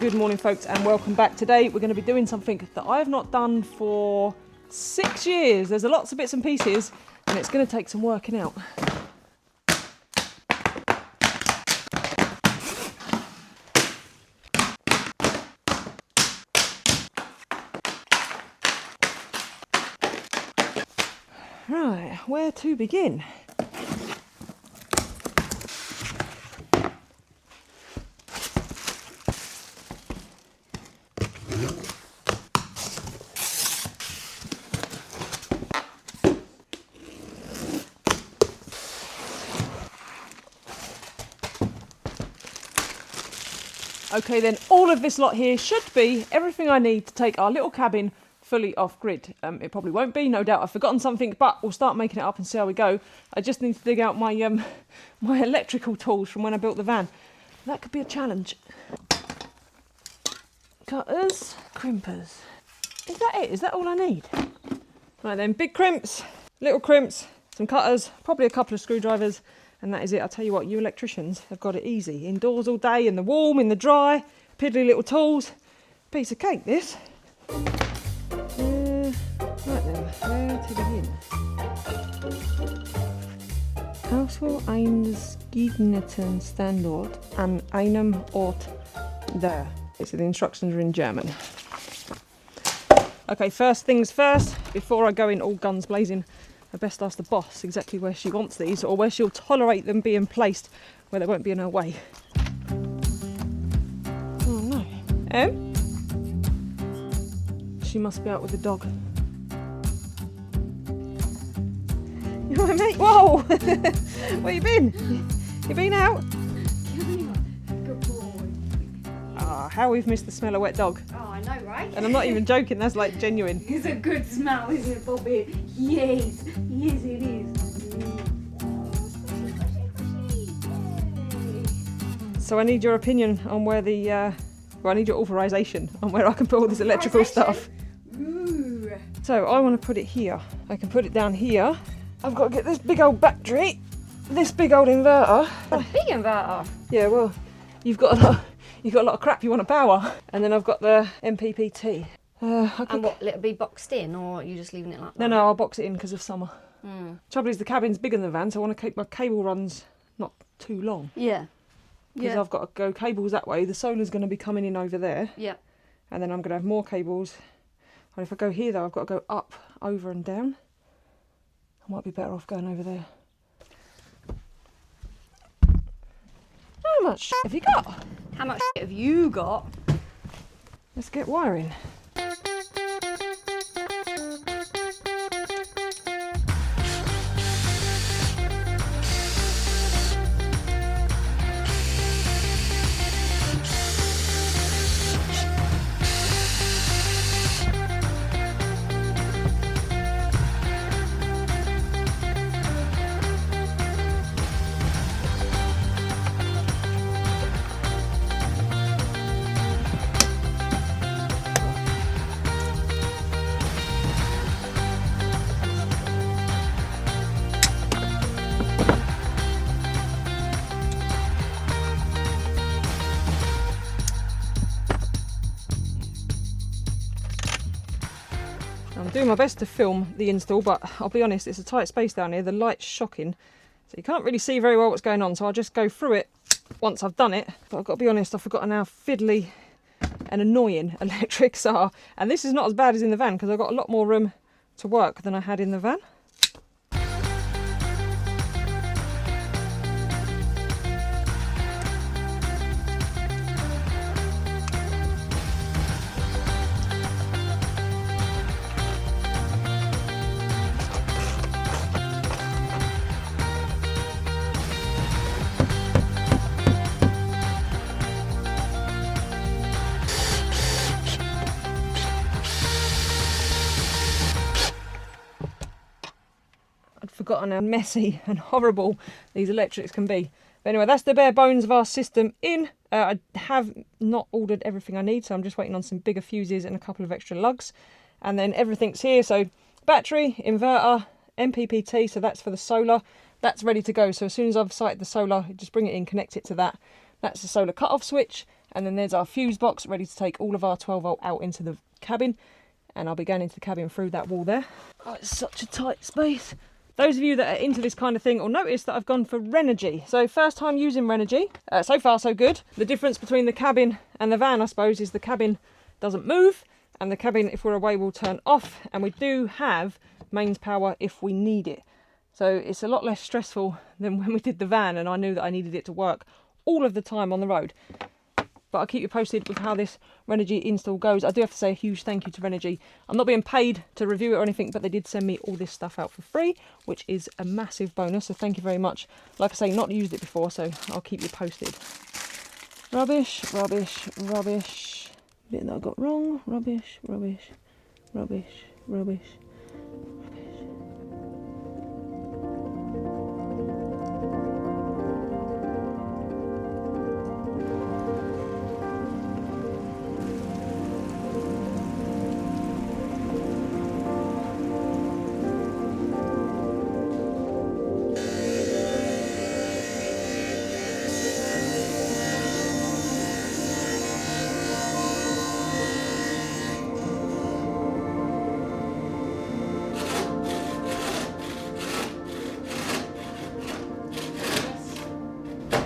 Good morning folks and welcome back. Today we're going to be doing something that I have not done for 6 years. There's lots of bits and pieces and it's going to take some working out. Right, where to begin? Okay then, all of this lot here should be everything I need to take our little cabin fully off grid. It probably won't be, no doubt I've forgotten something, but we'll start making it up and see how we go. I just need to dig out my my electrical tools from when I built the van. That could be a challenge. Cutters, crimpers. Is that it? Is that all I need? Right then, big crimps, little crimps, some cutters, probably a couple of screwdrivers. And that is it. I'll tell you what, you electricians have got it easy. Indoors all day, in the warm, in the dry, piddly little tools. Piece of cake, this. Right then, where to begin? Also eingeschnittenen Standort an einem Ort der. So the instructions are in German. Okay, first things first, before I go in all guns blazing, I best ask the boss exactly where she wants these or where she'll tolerate them being placed where they won't be in her way. Oh no. She must be out with the dog. You alright mate? Whoa! Where you been? You been out? Good boy. Ah, how we've missed the smell of wet dog. Oh, I know, right? And I'm not even joking, that's like genuine. It's a good smell, isn't it, Bobby? Yes, yes it is. So I need your opinion on where the, well, I need your authorisation on where I can put all this electrical stuff. Ooh. So I want to put it here. I can put it down here. I've got to get this big old battery, this big old inverter. A big inverter. Yeah, well, you've got a lot of crap you want to power. And then I've got the MPPT. And what, will it be boxed in or are you just leaving it like that? No, I'll box it in because of summer. Trouble is the cabin's bigger than the van, so I want to keep my cable runs not too long. Yeah. Because I've got to go cables that way. The solar's going to be coming in over there. Yeah. And then I'm going to have more cables. And if I go here though, I've got to go up, over and down. I might be better off going over there. How much have you got? How much have you got? Let's get wiring. I'm doing my best to film the install, but I'll be honest, it's a tight space down here. The light's shocking, so you can't really see very well what's going on, so I'll just go through it once I've done it. But I've got to be honest, I've forgotten how fiddly and annoying electrics are. And this is not as bad as in the van because I've got a lot more room to work than I had in the van. Forgotten how messy and horrible these electrics can be. But anyway, that's the bare bones of our system in. I have not ordered everything I need, so I'm just waiting on some bigger fuses and a couple of extra lugs. And then everything's here, so battery, inverter, MPPT, so that's for the solar. That's ready to go. So as soon as I've sighted the solar, just bring it in, connect it to that. That's the solar cut-off switch. And then there's our fuse box ready to take all of our 12 volt out into the cabin. And I'll be going into the cabin through that wall there. Oh, it's such a tight space. Those of you that are into this kind of thing will notice that I've gone for Renogy. So first time using Renogy. So far so good. The difference between the cabin and the van, I suppose, is the cabin doesn't move. And the cabin, if we're away, will turn off. And we do have mains power if we need it. So it's a lot less stressful than when we did the van and I knew that I needed it to work all of the time on the road. But I'll keep you posted with how this Renogy install goes. I do have to say a huge thank you to Renogy. I'm not being paid to review it or anything, but they did send me all this stuff out for free, which is a massive bonus. So thank you very much. Like I say, not used it before, so I'll keep you posted. Rubbish, rubbish, rubbish. Bit that I got wrong. Rubbish, rubbish, rubbish, rubbish.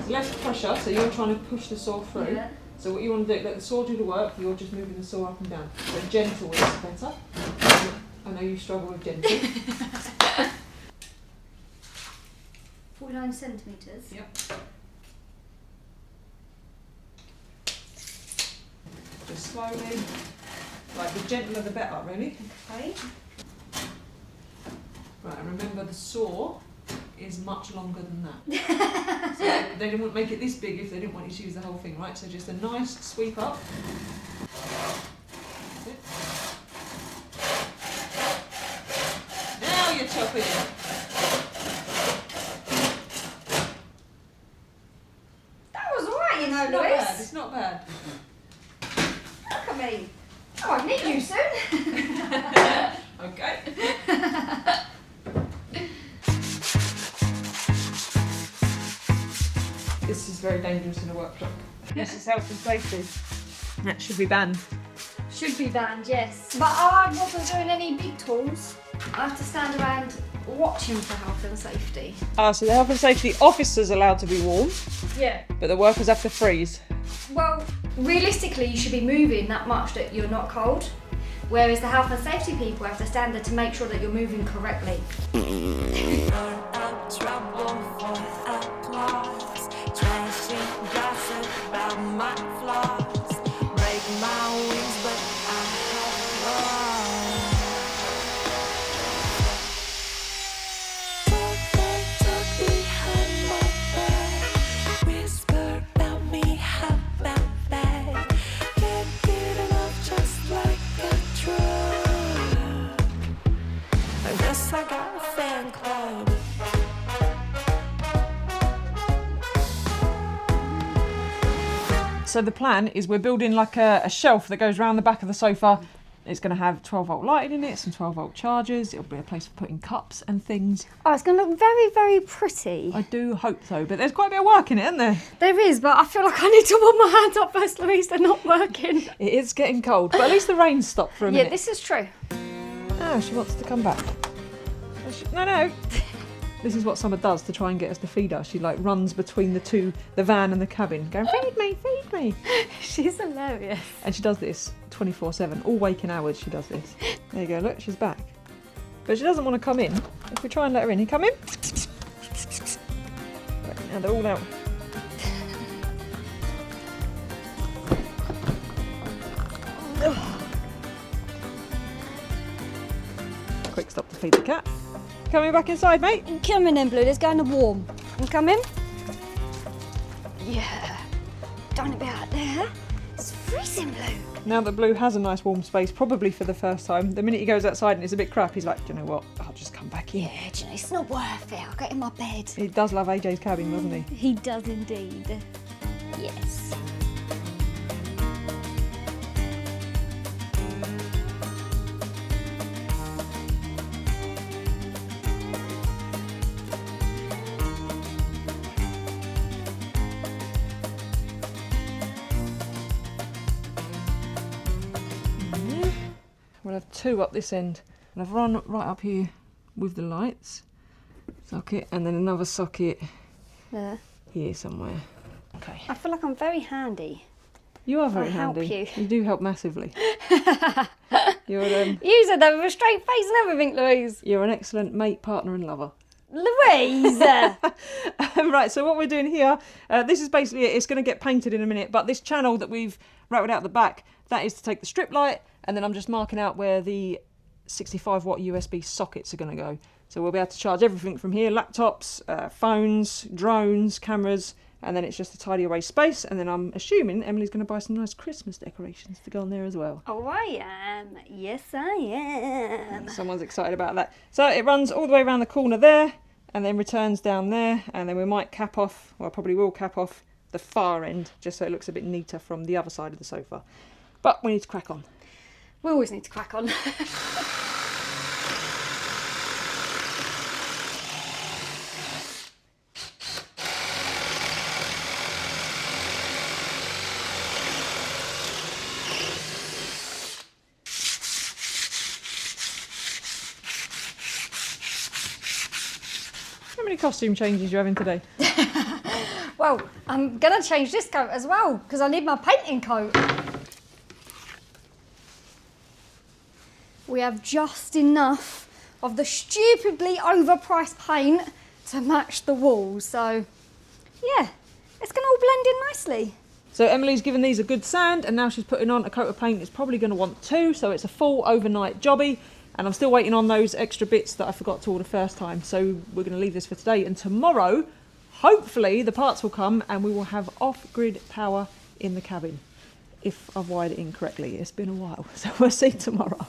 Less pressure, so you're trying to push the saw through. Yeah. So what you want to do, let the saw do the work, you're just moving the saw up and down. So gentle is better. I know you struggle with gentle. 49 centimetres. Yep. Just slowly. Right, the gentler the better, really. Okay. Right, and remember the saw is much longer than that. So they didn't want to make it this big if they didn't want you to use the whole thing, right? So just a nice sweep up. That's it. Now you're chopping it. That was alright, you know, It's not Louise. bad, it's not bad. Look at me. Oh, I need you soon. Okay. This is very dangerous in a workshop. This is health and safety. That should be banned. Should be banned, yes. But I wasn't doing any big tools. I have to stand around watching for health and safety. So the health and safety officers are allowed to be warm, Yeah. but the workers have to freeze. Well, realistically, you should be moving that much that you're not cold. Whereas the health and safety people have to stand there to make sure that you're moving correctly. So the plan is we're building like a shelf that goes around the back of the sofa. It's going to have 12 volt lighting in it, some 12 volt chargers. It'll be a place for putting cups and things. Oh, it's going to look very, very pretty. I do hope so, but there's quite a bit of work in it, isn't there? There is, but I feel like I need to warm my hands up first, Louise. They're not working. It is getting cold, but at least the rain stopped for a minute. Yeah, this is true. Oh, she wants to come back. No. This is what Summer does to try and get us to feed us. She like runs between the van and the cabin, going, feed me. She's hilarious. And she does this 24/7, all waking hours she does this. There you go, look, she's back. But she doesn't want to come in. If we try and let her in, you come in. Right, now they're all out. Quick stop to feed the cat. Coming back inside, mate? Come in then, Blue. Let's go in the warm. You come in? Yeah. Don't it be out there. It's freezing, Blue. Now that Blue has a nice warm space, probably for the first time, the minute he goes outside and it's a bit crap, he's like, do you know what? I'll just come back in. Yeah, do you know, it's not worth it. I'll get in my bed. He does love AJ's cabin, doesn't he? He does indeed. Yes. we'll have 2 up this end. And I've run right up here with the lights socket, and then another socket there. Here somewhere. Okay. I feel like I'm very handy. You are very I handy. help you. You do help massively. You're You said that with a straight face and everything, Louise. You're an excellent mate, partner, and lover. Louise! Right, so what we're doing here, this is basically it. It's going to get painted in a minute, but this channel that we've routed out the back, that is to take the strip light, and then I'm just marking out where the 65 watt USB sockets are going to go. So we'll be able to charge everything from here, laptops, phones, drones, cameras, and then it's just a tidy away space. And then I'm assuming Emily's going to buy some nice Christmas decorations to go on there as well. Oh, I am. Yes, I am. Someone's excited about that. So it runs all the way around the corner there, and then returns down there, and then we might cap off, well, probably will cap off the far end, just so it looks a bit neater from the other side of the sofa. But we need to crack on. We always need to crack on. How many costume changes you having today? Well, I'm going to change this coat as well, because I need my painting coat. We have just enough of the stupidly overpriced paint to match the walls. So, yeah, it's going to all blend in nicely. So Emily's given these a good sand, and now she's putting on a coat of paint. It's probably going to want 2, so it's a full overnight jobby. And I'm still waiting on those extra bits that I forgot to order first time. So we're going to leave this for today, and tomorrow, hopefully, the parts will come and we will have off-grid power in the cabin. If I've wired it in correctly. It's been a while, so we'll see tomorrow.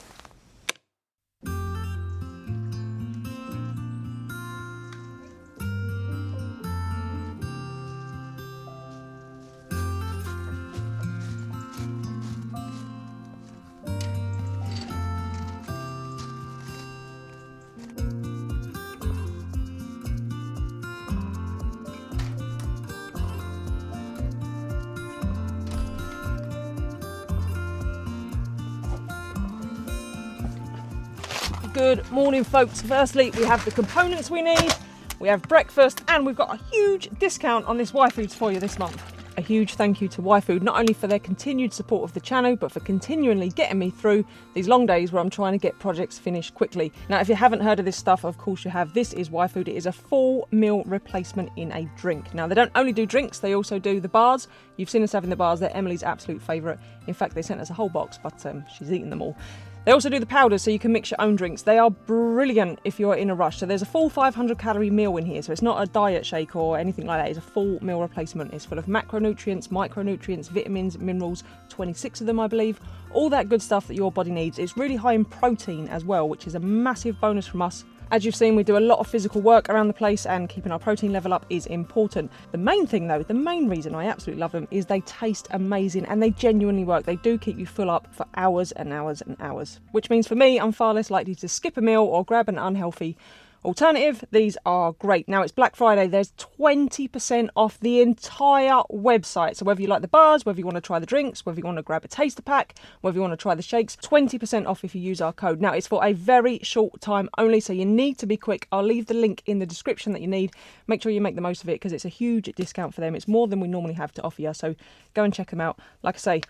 Good morning, folks. Firstly, we have the components we need, we have breakfast, and we've got a huge discount on this Y-Foods for you this month. A huge thank you to Y-Food, not only for their continued support of the channel, but for continually getting me through these long days where I'm trying to get projects finished quickly. Now, if you haven't heard of this stuff, of course you have. This is Y-Food. It is a full meal replacement in a drink. Now, they don't only do drinks, they also do the bars. You've seen us having the bars. They're Emily's absolute favourite. In fact, they sent us a whole box, but she's eaten them all. They also do the powders, so you can mix your own drinks. They are brilliant if you're in a rush. So there's a full 500 calorie meal in here. So it's not a diet shake or anything like that. It's a full meal replacement. It's full of macronutrients, micronutrients, vitamins, minerals, 26 of them, I believe. All that good stuff that your body needs. It's really high in protein as well, which is a massive bonus from us. As you've seen, we do a lot of physical work around the place, and keeping our protein level up is important. The main thing though, the main reason I absolutely love them is they taste amazing and they genuinely work. They do keep you full up for hours and hours and hours. Which means for me, I'm far less likely to skip a meal or grab an unhealthy alternative. These are great. Now it's Black Friday, there's 20% off the entire website. So whether you like the bars, whether you want to try the drinks, whether you want to grab a taster pack, whether you want to try the shakes, 20% off if you use our code. Now it's for a very short time only, so you need to be quick. I'll leave the link in the description that you need. Make sure you make the most of it because it's a huge discount for them. It's more than we normally have to offer you, so go and check them out. Like I say,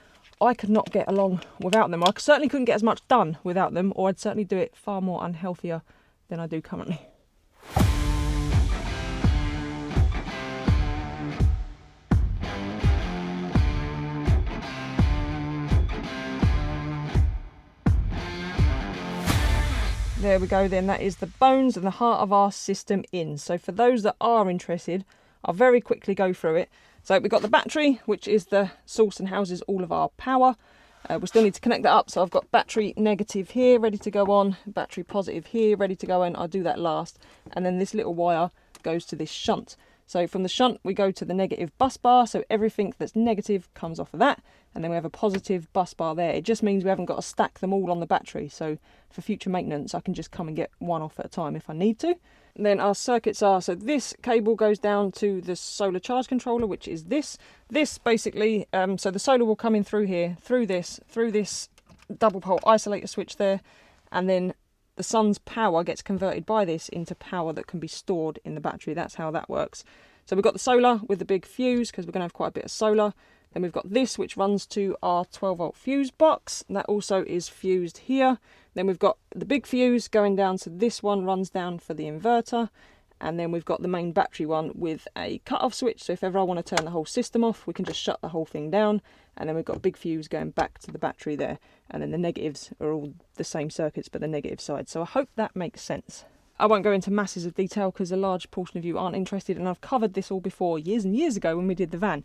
I could not get along without them. I certainly couldn't get as much done without them, or I'd certainly do it far more unhealthier than I do currently. There we go then, that is the bones and the heart of our system in. So for those that are interested, I'll very quickly go through it. So we've got the battery, which is the source and houses all of our power. We still need to connect that up, so I've got battery negative here ready to go on, battery positive here ready to go on. I'll do that last, and then this little wire goes to this shunt. So from the shunt we go to the negative bus bar, so everything that's negative comes off of that, and then we have a positive bus bar there. It just means we haven't got to stack them all on the battery, so for future maintenance I can just come and get one off at a time if I need to. And then our circuits are, so this cable goes down to the solar charge controller, which is this basically, so the solar will come in through here, through this double pole isolator switch there, and then the sun's power gets converted by this into power that can be stored in the battery. That's how that works. So we've got the solar with the big fuse, because we're going to have quite a bit of solar. Then we've got this, which runs to our 12-volt fuse box. That also is fused here. Then we've got the big fuse going down to this one, runs down for the inverter. And then we've got the main battery one with a cut-off switch. So if ever I want to turn the whole system off, we can just shut the whole thing down. And then we've got a big fuse going back to the battery there. And then the negatives are all the same circuits, but the negative side. So I hope that makes sense. I won't go into masses of detail because a large portion of you aren't interested. And I've covered this all before years and years ago when we did the van.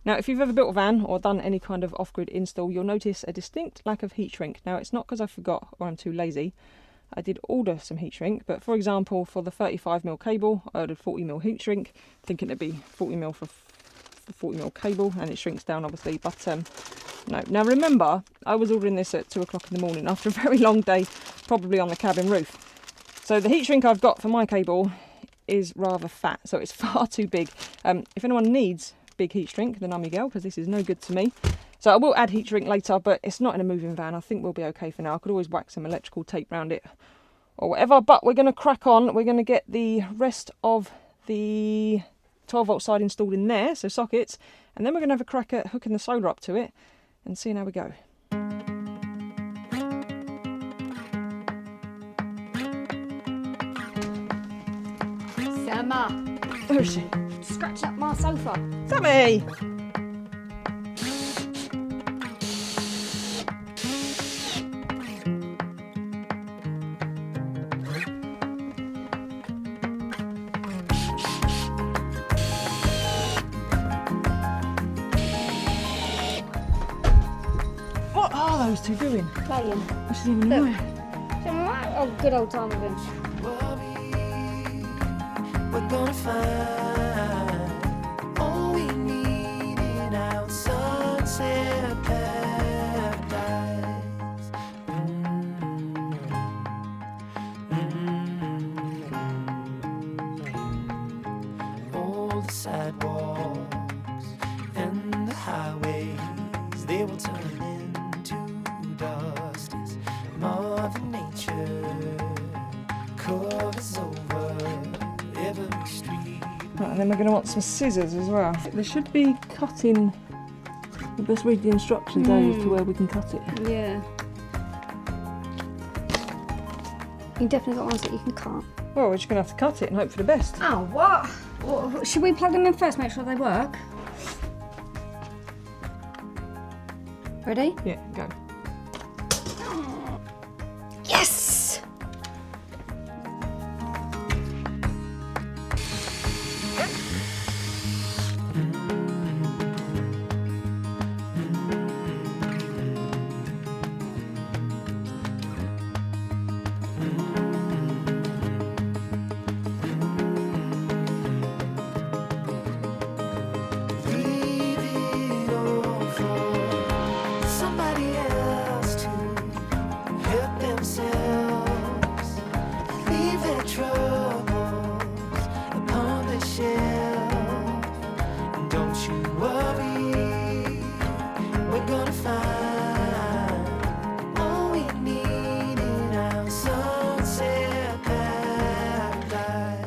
Now, if you've ever built a van or done any kind of off-grid install, you'll notice a distinct lack of heat shrink. Now, it's not because I forgot or I'm too lazy. I did order some heat shrink, but for example, for the 35mm cable, I ordered 40mm heat shrink, thinking it'd be 40mm for 40mm cable, and it shrinks down obviously, but no. Now remember, I was ordering this at 2 o'clock in the morning after a very long day, probably on the cabin roof. So the heat shrink I've got for my cable is rather fat, so it's far too big. If anyone needs big heat shrink, then I'm your girl, because this is no good to me. So I will add heat shrink later, but it's not in a moving van. I think we'll be okay for now. I could always whack some electrical tape around it or whatever, but we're going to crack on. We're going to get the rest of the 12-volt side installed in there, so sockets, and then we're going to have a crack at hooking the solar up to it and seeing how we go. Selma, Where is she? scratch up my sofa. Sammy! What are those two doing? Playing. This is even Look. annoying. Oh, good old time with him. We're gonna find all we need in our sunset paradise. All the sidewalks and the highways, they will turn into dust as Mother Nature covers over every street. Right, and then we're going to want some scissors as well. There should be cutting. We best read the instructions as to where we can cut it. Yeah. You definitely got ones that you can cut. Well, we're just going to have to cut it and hope for the best. Oh, what? Should we plug them in first, make sure they work? Ready? Yeah, go. Yes! Leave it all for somebody else to help themselves. Leave their troubles upon the shelf. And don't you worry, we're gonna find all we need in our sunset paradise.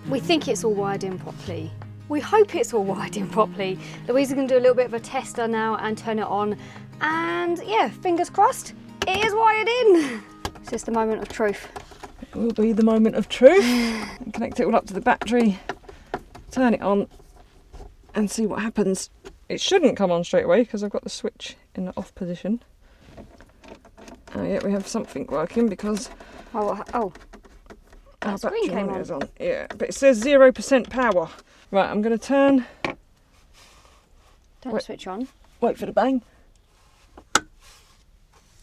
We think it's all wired in properly. We hope it's all wired in properly. Louise is going to do a little bit of a tester now and turn it on. And yeah, fingers crossed, it is wired in. It's just the moment of truth. It will be the moment of truth. And connect it all up to the battery, turn it on and see what happens. It shouldn't come on straight away because I've got the switch in the off position. Oh yeah, we have something working because Oh, our that screen came monitor's on. Yeah, but it says 0% power. Right, I'm going to turn, Don't Wait. switch on. wait for the bang.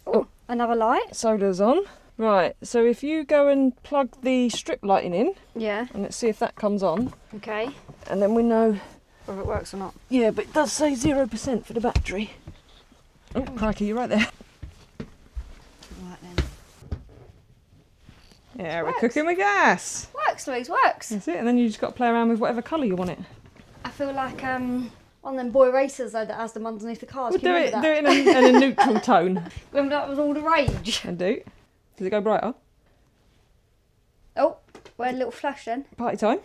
Oh, another light. Solar's on. Right, so if you go and plug the strip lighting in, Yeah, and let's see if that comes on, okay. and then we know. Whether it works or not. Yeah, but it does say 0% for the battery. Oh, crikey, you're right there. Right then. Yeah, we're Works. cooking with gas. Works, Louise, works. That's it, and then you just got to play around with whatever colour you want it. I feel like One of them boy racers though that has them underneath the cars. We'll Can you do remember it that? in a neutral tone. Remember that was all the rage. And do. Does it go brighter? Oh, we had a little flash then. Party time.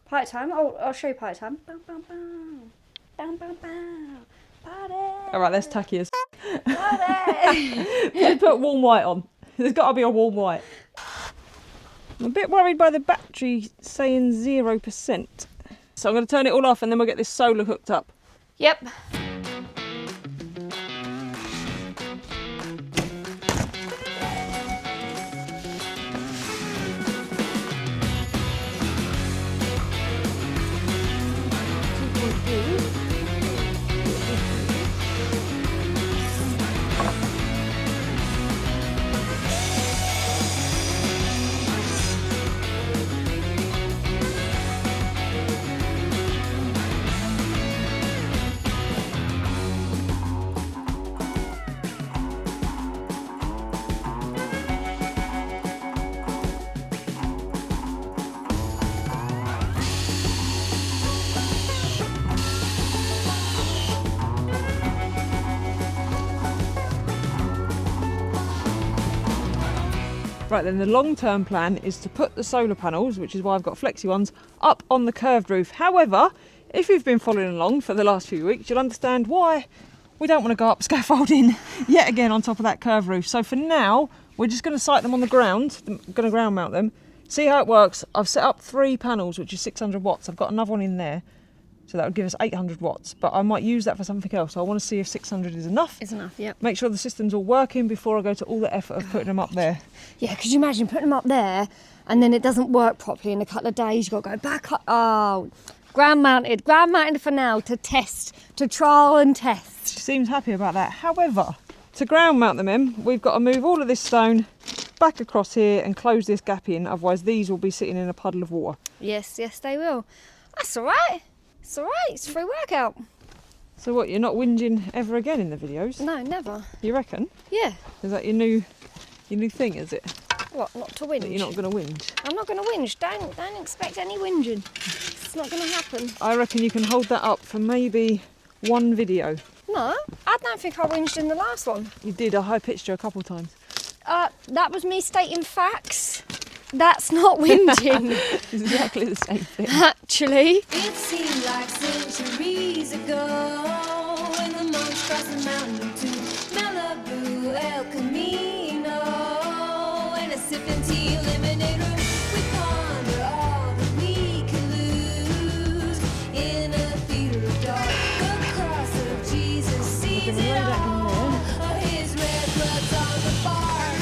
Party time. Oh, I'll show you party time. Bam, bam, bam. Bam, bam, bam. Party. Alright, that's tacky as Party. Let's put warm white on. There's got to be a warm white. I'm a bit worried by the battery saying 0%. So I'm going to turn it all off and then we'll get this solar hooked up. Yep. Right then, the long-term plan is to put the solar panels, which is why I've got flexi ones, up on the curved roof. However, if you've been following along for the last few weeks, you'll understand why we don't want to go up scaffolding yet again on top of that curved roof. So for now, we're just going to site them on the ground. I'm going to ground mount them, see how it works. I've set up 3 panels, which is 600 watts. I've got another one in there, so that would give us 800 watts. But I might use that for something else. So I want to see if 600 is enough. It's enough, yep. Make sure the system's all working before I go to all the effort of putting them up there. Yeah, could you imagine putting them up there and then it doesn't work properly in a couple of days? You've got to go back up. Oh, ground mounted for now to test, to trial and test. She seems happy about that. However, to ground mount them in, we've got to move all of this stone back across here and close this gap in, otherwise these will be sitting in a puddle of water. Yes, yes, they will. That's all right. It's all right. It's a free workout. So what, you're not whinging ever again in the videos? No, never. You reckon? Yeah. Is that your new thing, is it? What, not to whinge? That you're not going to whinge? I'm not going to whinge. Don't expect any whinging. It's not going to happen. I reckon you can hold that up for maybe one video. No, I don't think I whinged in the last one. You did, I high-pitched you a couple of times. That was me stating facts. That's not whinging. It's exactly the same thing. Actually. It seemed like centuries ago when the monks crossed the mountain to Malibu, El Camino, and a sipping tea lemonade room. We ponder all that we can lose in a theater of dark. The cross of Jesus sees it all. His red blood's on the bar.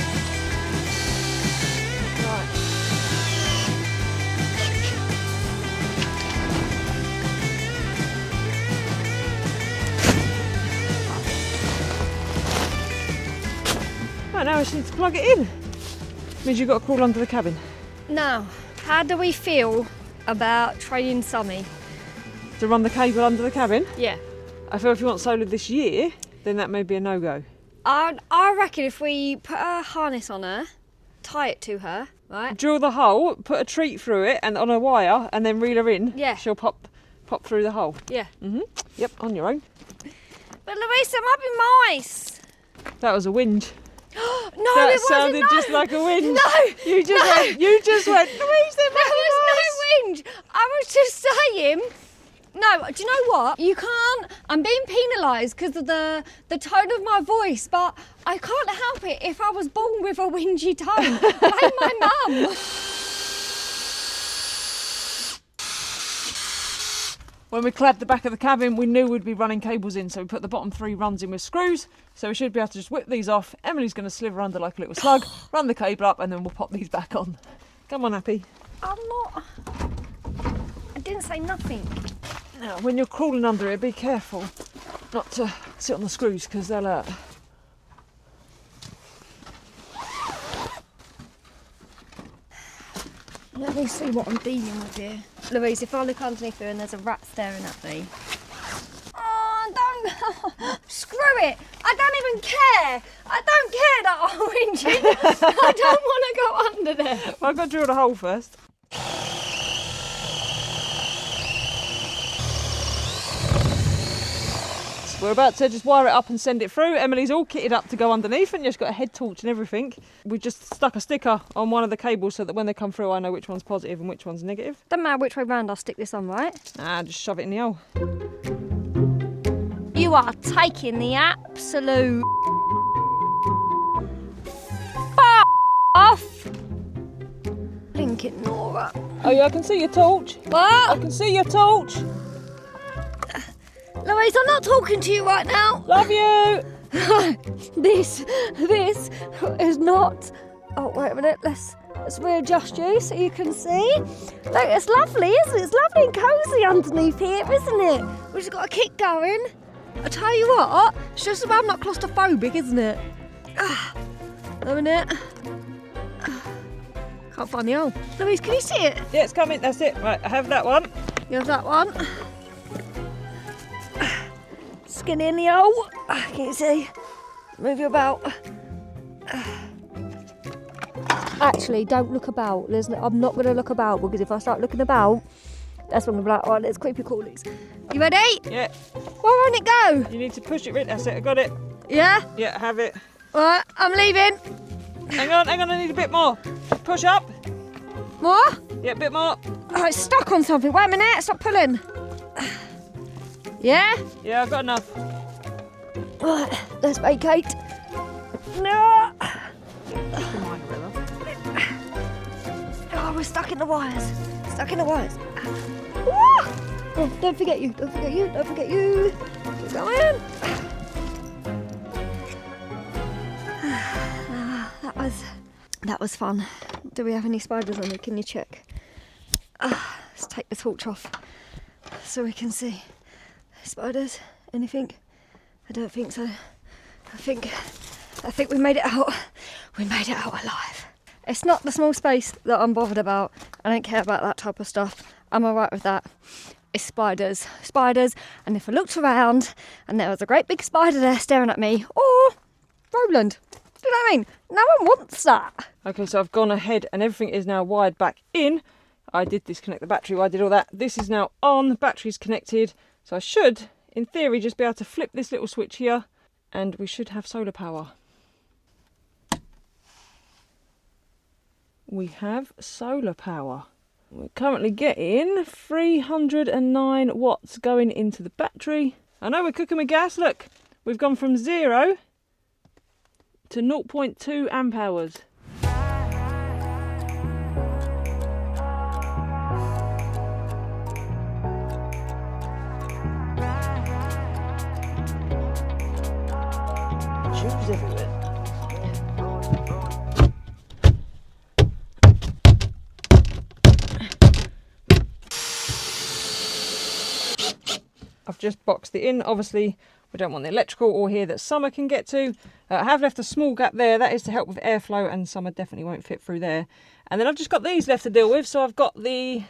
Right, now I just need to plug it in. Means you've got to crawl under the cabin. Now, how do we feel about trading Summy? To run the cable under the cabin. Yeah. I feel if you want solar this year, then that may be a no-go. I reckon if we put a harness on her, tie it to her, right? Drill the hole, put a treat through it and on a wire, and then reel her in. Yeah. She'll pop through the hole. Yeah. Yep, on your own. But Louisa, it might be mice. That was a whinge. No, That it wasn't. sounded just like a whinge. No. You just went, Louise, there There might was be mice." no whinge. I was just saying. No, do you know what? You can't. I'm being penalised because of the tone of my voice, but I can't help it if I was born with a whingy tone. Blame my mum. When we clad the back of the cabin, we knew we'd be running cables in, so we put the bottom 3 runs in with screws, so we should be able to just whip these off. Emily's going to sliver under like a little slug, run the cable up, and then we'll pop these back on. Come on, Happy. I'm not. I didn't say nothing. Now, when you're crawling under it, be careful not to sit on the screws, because they'll hurt. Let me see what I'm dealing with here. Louise, if I look underneath here and there's a rat staring at me. Oh, don't. Screw it. I don't even care. I don't care that I'm whinging. I don't want to go under there. Well, I've got to drill the hole first. We're about to just wire it up and send it through. Emily's all kitted up to go underneath and just got a head torch and everything. We just stuck a sticker on one of the cables so that when they come through I know which one's positive and which one's negative. Doesn't matter which way round I'll stick this on, right? Just shove it in the hole. You are taking the absolute f*** off. Blinking Nora. Oh yeah, I can see your torch. I What? can see your torch. Louise, I'm not talking to you right now. Love you. This is not. Oh, wait a minute. Let's readjust you so you can see. Look, it's lovely, isn't it? It's lovely and cosy underneath here, isn't it? We've just got to keep going. I tell you what, it's just about not claustrophobic, isn't it? A minute. Can't find the hole. Louise, can you see it? Yeah, it's coming. That's it. Right, I have that one. You have that one. Skinny in the hole. Can you see? Move you about. Actually, don't look about. I'm not going to look about because if I start looking about, that's when I'm like, oh, let's creepy crawlies. You ready? Yeah. Where won't it go? You need to push it. That's it. I got it. Yeah? Yeah, I have it. Right, I'm leaving. Hang on. I need a bit more. Push up. More? Yeah, a bit more. Oh, it's stuck on something. Wait a minute. Stop pulling. Yeah? Yeah, I've got enough. Right, let's vacate. No. Oh, we're stuck in the wires. Stuck in the wires. Oh, don't forget you. Don't forget you. Don't forget you. Keep going. That was fun. Do we have any spiders on it? Can you check? Let's take the torch off so we can see. Spiders? Anything? I don't think so. I think we made it out. We made it out alive. It's not the small space that I'm bothered about. I don't care about that type of stuff. I'm alright with that. It's spiders. Spiders. And if I looked around and there was a great big spider there staring at me, or Roland. Do you know what I mean? No one wants that. Okay, so I've gone ahead and everything is now wired back in. I did disconnect the battery, I did all that. This is now on, the battery's connected. So I should, in theory, just be able to flip this little switch here and we should have solar power. We have solar power. We're currently getting 309 watts going into the battery. I know we're cooking with gas, look. We've gone from 0 to 0.2 amp hours. Tubes everywhere. I've just boxed it in. Obviously, we don't want the electrical or here that Summer can get to. I have left a small gap there. That is to help with airflow, and Summer definitely won't fit through there. And then I've just got these left to deal with. So I've got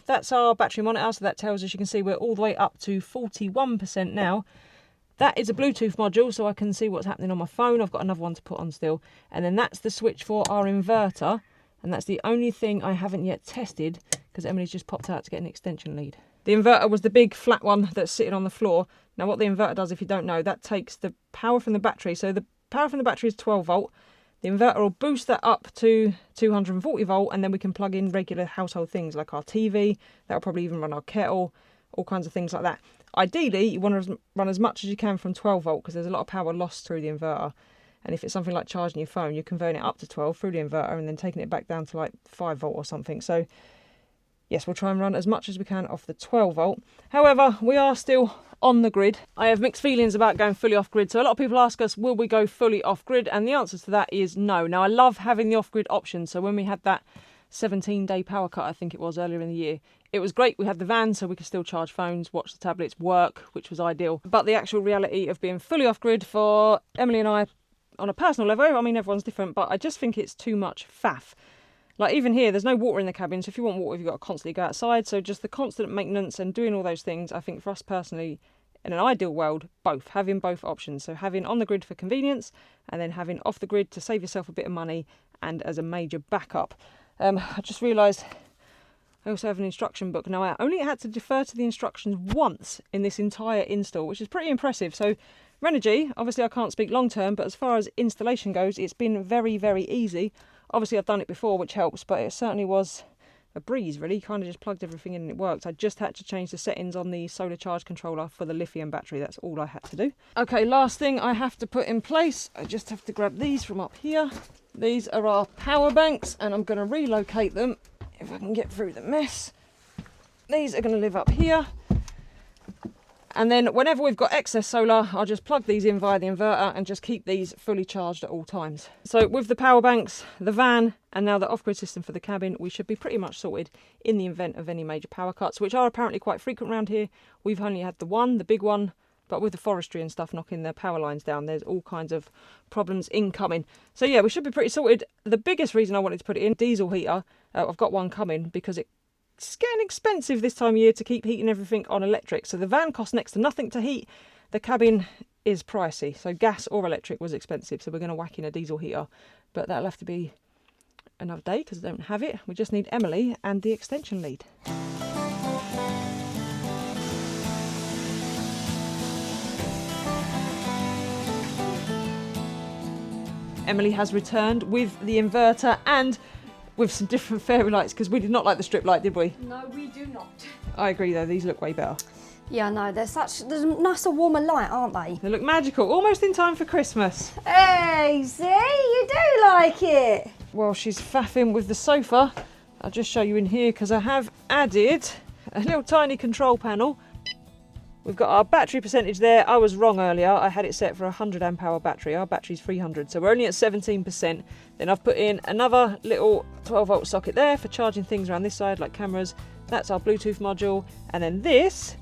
that's our battery monitor. So that tells us, you can see we're all the way up to 41% now. That is a Bluetooth module, so I can see what's happening on my phone. I've got another one to put on still. And then that's the switch for our inverter. And that's the only thing I haven't yet tested because Emily's just popped out to get an extension lead. The inverter was the big flat one that's sitting on the floor. Now what the inverter does, if you don't know, that takes the power from the battery. So the power from the battery is 12 volt. The inverter will boost that up to 240 volt, and then we can plug in regular household things like our TV. That'll probably even run our kettle, all kinds of things like that. Ideally, you want to run as much as you can from 12 volt because there's a lot of power lost through the inverter. And if it's something like charging your phone, you're converting it up to 12 through the inverter and then taking it back down to like 5 volt or something. So yes, we'll try and run as much as we can off the 12 volt. However, we are still on the grid. I have mixed feelings about going fully off grid. So a lot of people ask us, will we go fully off grid? And the answer to that is no. Now, I love having the off grid option. So when we had that 17-day power cut, I think it was earlier in the year, it was great. We had the van, so we could still charge phones, watch the tablets, work, which was ideal. But the actual reality of being fully off grid for Emily and I, on a personal level, I mean, everyone's different, but I just think it's too much faff. Like even here, there's no water in the cabin, so if you want water, you've got to constantly go outside. So just the constant maintenance and doing all those things, I think for us personally, in an ideal world, having both options. So having on the grid for convenience, and then having off the grid to save yourself a bit of money and as a major backup. I just realised I also have an instruction book. Now, I only had to defer to the instructions once in this entire install, which is pretty impressive. So, Renogy, obviously I can't speak long term, but as far as installation goes, it's been very, very easy. Obviously I've done it before, which helps, but it certainly was a breeze, really. Kind of just plugged everything in and it worked. I just had to change the settings on the solar charge controller for the lithium battery. That's all I had to do. Okay, last thing I have to put in place, I just have to grab these from up here. These are our power banks, and I'm going to relocate them if I can get through the mess. These are going to live up here. And then whenever we've got excess solar, I'll just plug these in via the inverter and just keep these fully charged at all times. So with the power banks, the van, and now the off-grid system for the cabin, we should be pretty much sorted in the event of any major power cuts, which are apparently quite frequent around here. We've only had the big one, but with the forestry and stuff knocking the power lines down, there's all kinds of problems incoming. So yeah, we should be pretty sorted. The biggest reason I wanted to put it in, diesel heater, I've got one coming because it's getting expensive this time of year to keep heating everything on electric. So the van costs next to nothing to heat. The cabin is pricey. So gas or electric was expensive. So we're going to whack in a diesel heater. But that'll have to be another day because I don't have it. We just need Emily and the extension lead. Emily has returned with the inverter and with some different fairy lights because we did not like the strip light, did we? No, we do not. I agree though, these look way better. Yeah, no, they're a nicer, warmer light, aren't they? They look magical, almost in time for Christmas. Hey, see, you do like it. While she's faffing with the sofa, I'll just show you in here because I have added a little tiny control panel. We've got our battery percentage there. I was wrong earlier. I had it set for a 100 amp hour battery. Our battery's 300, so we're only at 17%. Then I've put in another little 12 volt socket there for charging things around this side, like cameras. That's our Bluetooth module. And then this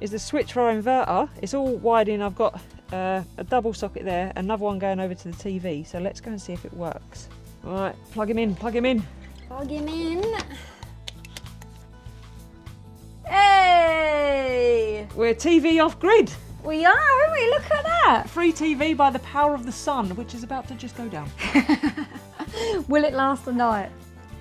is the switch for our inverter. It's all wired in. I've got a double socket there, another one going over to the TV. So let's go and see if it works. All right, plug him in, plug him in. Plug him in. Hey! We're TV off grid. We are, aren't we? Look at that. Free TV by the power of the sun, which is about to just go down. Will it last the night?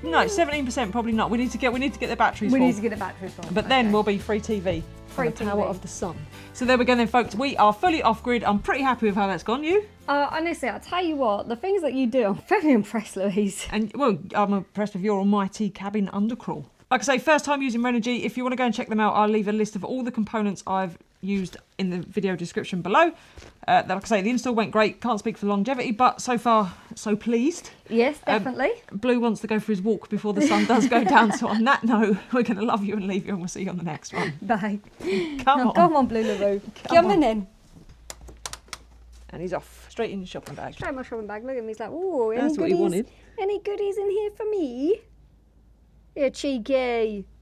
No, 17% probably not. We need to get the batteries We full. need to get the batteries on. But then we'll be free TV. Free by the power TV. of the sun. So there we go then, folks. We are fully off grid. I'm pretty happy with how that's gone. You? Honestly, I'll tell you what, the things that you do, I'm very impressed, Louise. And well, I'm impressed with your almighty cabin undercrawl. Like I say, first time using Renogy. If you want to go and check them out, I'll leave a list of all the components I've used in the video description below. Like I say, the install went great. Can't speak for longevity, but so far, so pleased. Yes, definitely. Blue wants to go for his walk before the sun does go down. So on that note, we're going to love you and leave you, and we'll see you on the next one. Bye. Come on. Come on, Blue LaRue. Come on in. And he's off, straight in the shopping bag. Try my shopping bag. Look at me. He's like, ooh, any That's what he goodies? wanted. Any goodies in here for me? Yeah, cheeky.